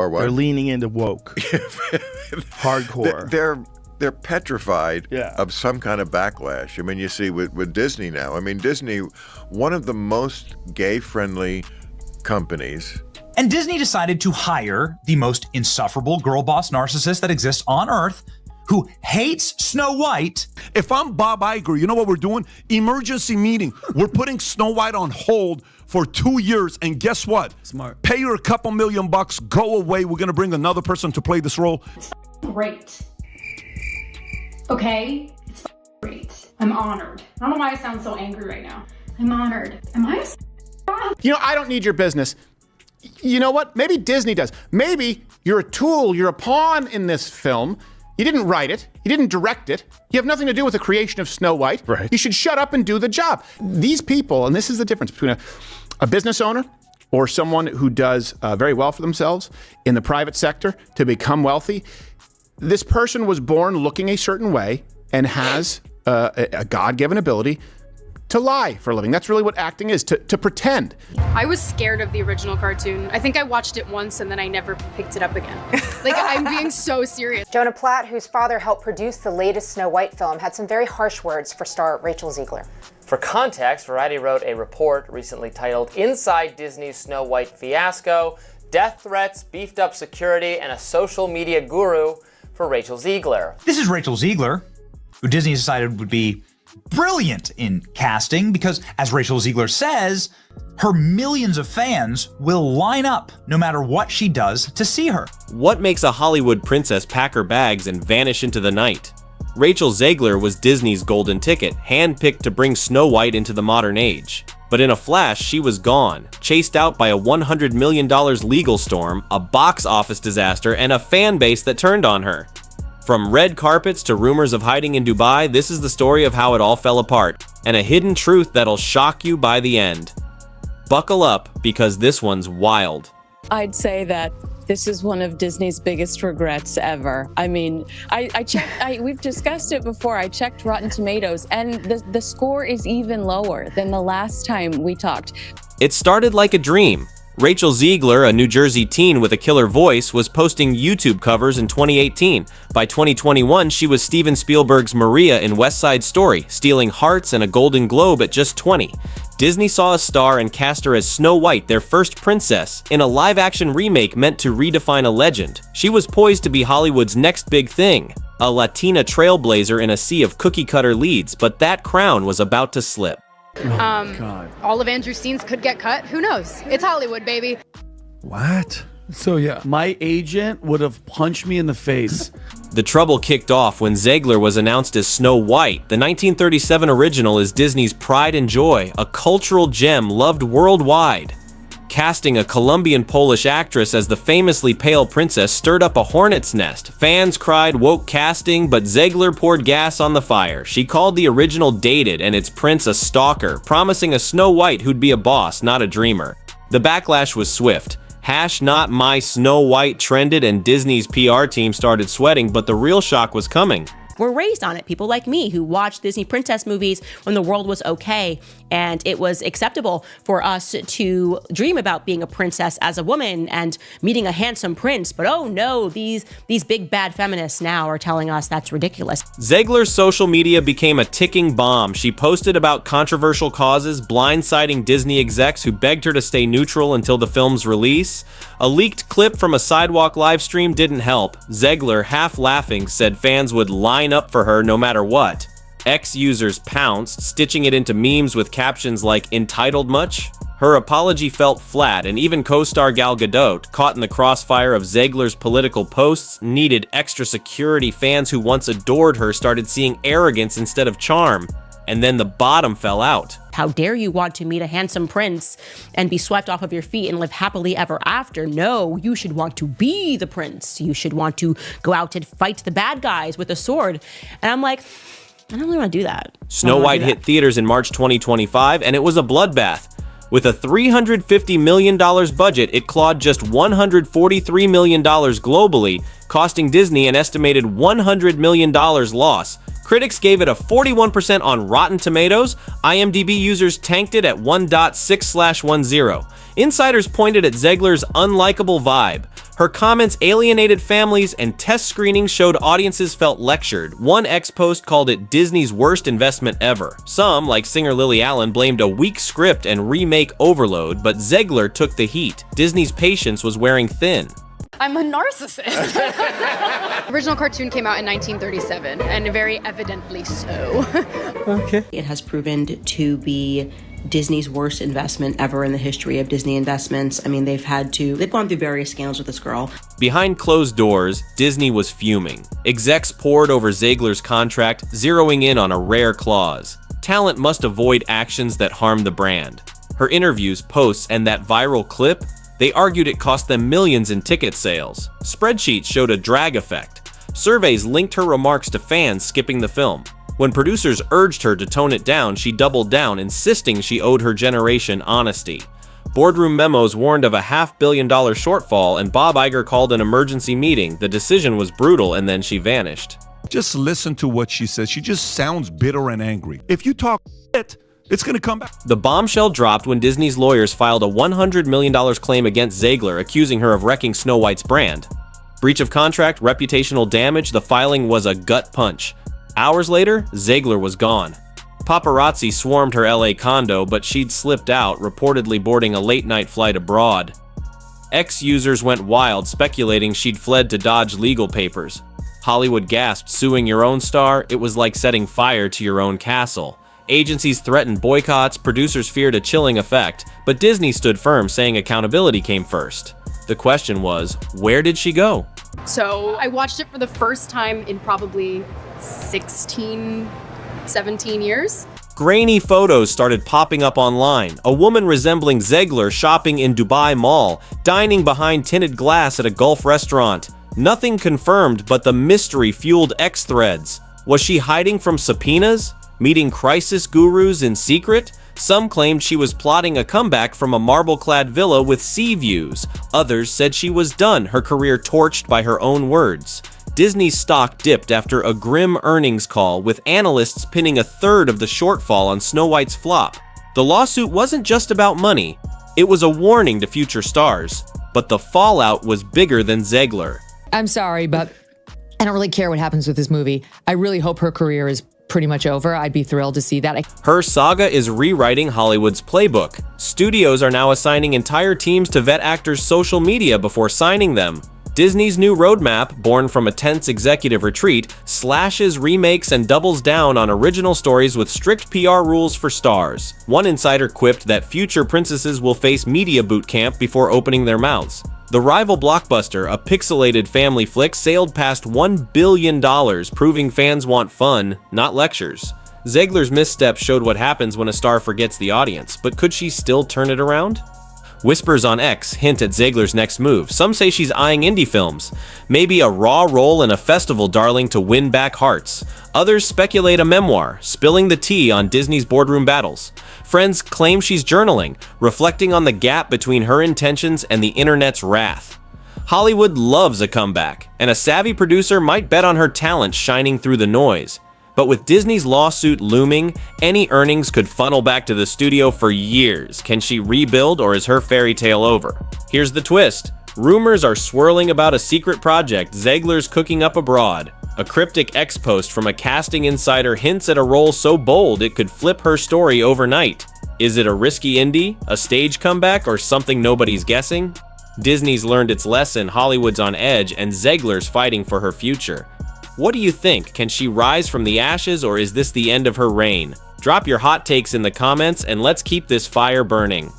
Are what? They're leaning into woke. Hardcore. They're petrified Yeah. of some kind of backlash. I mean, you see with Disney now. I mean, Disney, one of the most gay-friendly companies. And Disney decided to hire the most insufferable girl boss narcissist that exists on Earth, who hates Snow White. If I'm Bob Iger, you know what we're doing? Emergency meeting. We're putting Snow White on hold for 2 years, and guess what? Smart. Pay her a couple $1 million, go away. We're gonna bring another person to play this role. It's great. Okay? It's great. I'm honored. I don't know why I sound so angry right now. I'm honored. Am I a You know, I don't need your business. You know what? Maybe Disney does. Maybe you're a tool, you're a pawn in this film. You didn't write it. You didn't direct it. You have nothing to do with the creation of Snow White. Right. You should shut up and do the job. These people, and this is the difference between a business owner or someone who does very well for themselves in the private sector to become wealthy. This person was born looking a certain way and has a God-given ability to lie for a living. That's really what acting is, to pretend. I was scared of the original cartoon. I think I watched it once and then I never picked it up again. Like, I'm being so serious. Jonah Platt, whose father helped produce the latest Snow White film, had some very harsh words for star Rachel Zegler. For context, Variety wrote a report recently titled Inside Disney's Snow White Fiasco, Death Threats, Beefed Up Security, and a Social Media Guru for Rachel Zegler. This is Rachel Zegler, who Disney decided would be brilliant in casting because, as Rachel Zegler says, her millions of fans will line up no matter what she does to see her. What makes a Hollywood princess pack her bags and vanish into the night? Rachel Zegler was Disney's golden ticket, handpicked to bring Snow White into the modern age. But in a flash, she was gone, chased out by a $100 million legal storm, a box office disaster, and a fan base that turned on her. From red carpets to rumors of hiding in Dubai, this is the story of how it all fell apart, and a hidden truth that'll shock you by the end. Buckle up, because this one's wild. I'd say that this is one of Disney's biggest regrets ever. I mean, I checked, we've discussed it before, I checked Rotten Tomatoes, and the score is even lower than the last time we talked. It started like a dream. Rachel Zegler, a New Jersey teen with a killer voice, was posting YouTube covers in 2018. By 2021, she was Steven Spielberg's Maria in West Side Story, stealing hearts and a Golden Globe at just 20. Disney saw a star and cast her as Snow White, their first princess, in a live-action remake meant to redefine a legend. She was poised to be Hollywood's next big thing, a Latina trailblazer in a sea of cookie-cutter leads, but that crown was about to slip. God. All of Andrew's scenes could get cut. Who knows? It's Hollywood, baby. What? So yeah, my agent would have punched me in the face. The trouble kicked off when Zegler was announced as Snow White. The 1937 original is Disney's pride and joy, a cultural gem loved worldwide. Casting a Colombian-Polish actress as the famously pale princess stirred up a hornet's nest. Fans cried woke casting, but Zegler poured gas on the fire. She called the original dated and its prince a stalker, promising a Snow White who'd be a boss, not a dreamer. The backlash was swift. #not my Snow White trended and Disney's PR team started sweating, but the real shock was coming. We're raised on it. People like me who watched Disney princess movies when the world was okay and it was acceptable for us to dream about being a princess as a woman and meeting a handsome prince. But oh no, these big bad feminists now are telling us that's ridiculous. Zegler's social media became a ticking bomb. She posted about controversial causes, blindsiding Disney execs who begged her to stay neutral until the film's release. A leaked clip from a sidewalk livestream didn't help. Zegler, half laughing, said fans would line up for her no matter what. Ex-users pounced, stitching it into memes with captions like, "Entitled much?" Her apology felt flat, and even co-star Gal Gadot, caught in the crossfire of Zegler's political posts, needed extra security. Fans who once adored her started seeing arrogance instead of charm. And then the bottom fell out. How dare you want to meet a handsome prince and be swept off of your feet and live happily ever after? No, you should want to be the prince. You should want to go out and fight the bad guys with a sword. And I'm like, I don't really want to do that. Snow White hit theaters in March 2025, and it was a bloodbath. With a $350 million budget, it clawed just $143 million globally, costing Disney an estimated $100 million loss. Critics gave it a 41% on Rotten Tomatoes. IMDb users tanked it at 1.6/10. Insiders pointed at Zegler's unlikable vibe. Her comments alienated families, and test screenings showed audiences felt lectured. One ex-post called it Disney's worst investment ever. Some, like singer Lily Allen, blamed a weak script and remake overload, but Zegler took the heat. Disney's patience was wearing thin. I'm a narcissist. Original cartoon came out in 1937, and very evidently so. Okay. It has proven to be Disney's worst investment ever in the history of Disney investments. I mean, they've gone through various scandals with this girl. Behind closed doors, Disney was fuming. Execs pored over Zegler's contract, zeroing in on a rare clause. Talent must avoid actions that harm the brand. Her interviews, posts, and that viral clip, they argued it cost them millions in ticket sales. Spreadsheets showed a drag effect. Surveys linked her remarks to fans skipping the film. When producers urged her to tone it down, she doubled down, insisting she owed her generation honesty. Boardroom memos warned of a $500 million shortfall, and Bob Iger called an emergency meeting. The decision was brutal, and then she vanished. Just listen to what she says. She just sounds bitter and angry. If you talk shit, it's going to come back. The bombshell dropped when Disney's lawyers filed a $100 million claim against Zegler, accusing her of wrecking Snow White's brand. Breach of contract, reputational damage, the filing was a gut punch. Hours later, Zegler was gone. Paparazzi swarmed her LA condo, but she'd slipped out, reportedly boarding a late-night flight abroad. Ex-users went wild, speculating she'd fled to dodge legal papers. Hollywood gasped, suing your own star? It was like setting fire to your own castle. Agencies threatened boycotts, producers feared a chilling effect, but Disney stood firm, saying accountability came first. The question was, where did she go? So I watched it for the first time in probably 16, 17 years. Grainy photos started popping up online. A woman resembling Zegler shopping in Dubai Mall, dining behind tinted glass at a Gulf restaurant. Nothing confirmed, but the mystery fueled X threads. Was she hiding from subpoenas? Meeting crisis gurus in secret? Some claimed she was plotting a comeback from a marble-clad villa with sea views. Others said she was done, her career torched by her own words. Disney's stock dipped after a grim earnings call, with analysts pinning a third of the shortfall on Snow White's flop. The lawsuit wasn't just about money. It was a warning to future stars. But the fallout was bigger than Zegler. I'm sorry, but I don't really care what happens with this movie. I really hope her career is pretty much over. I'd be thrilled to see that. Her saga is rewriting Hollywood's playbook. Studios are now assigning entire teams to vet actors' social media before signing them. Disney's new roadmap, born from a tense executive retreat, slashes remakes and doubles down on original stories with strict PR rules for stars. One insider quipped that future princesses will face media boot camp before opening their mouths. The rival blockbuster, a pixelated family flick, sailed past $1 billion, proving fans want fun, not lectures. Zegler's misstep showed what happens when a star forgets the audience, but could she still turn it around? Whispers on X hint at Zegler's next move. Some say she's eyeing indie films, maybe a raw role in a festival darling to win back hearts. Others speculate a memoir, spilling the tea on Disney's boardroom battles. Friends claim she's journaling, reflecting on the gap between her intentions and the internet's wrath. Hollywood loves a comeback, and a savvy producer might bet on her talent shining through the noise. But with Disney's lawsuit looming, any earnings could funnel back to the studio for years. Can she rebuild, or is her fairy tale over? Here's the twist. Rumors are swirling about a secret project Zegler's cooking up abroad. A cryptic X-post from a casting insider hints at a role so bold it could flip her story overnight. Is it a risky indie, a stage comeback, or something nobody's guessing? Disney's learned its lesson, Hollywood's on edge, and Zegler's fighting for her future. What do you think? Can she rise from the ashes, or is this the end of her reign? Drop your hot takes in the comments, and let's keep this fire burning.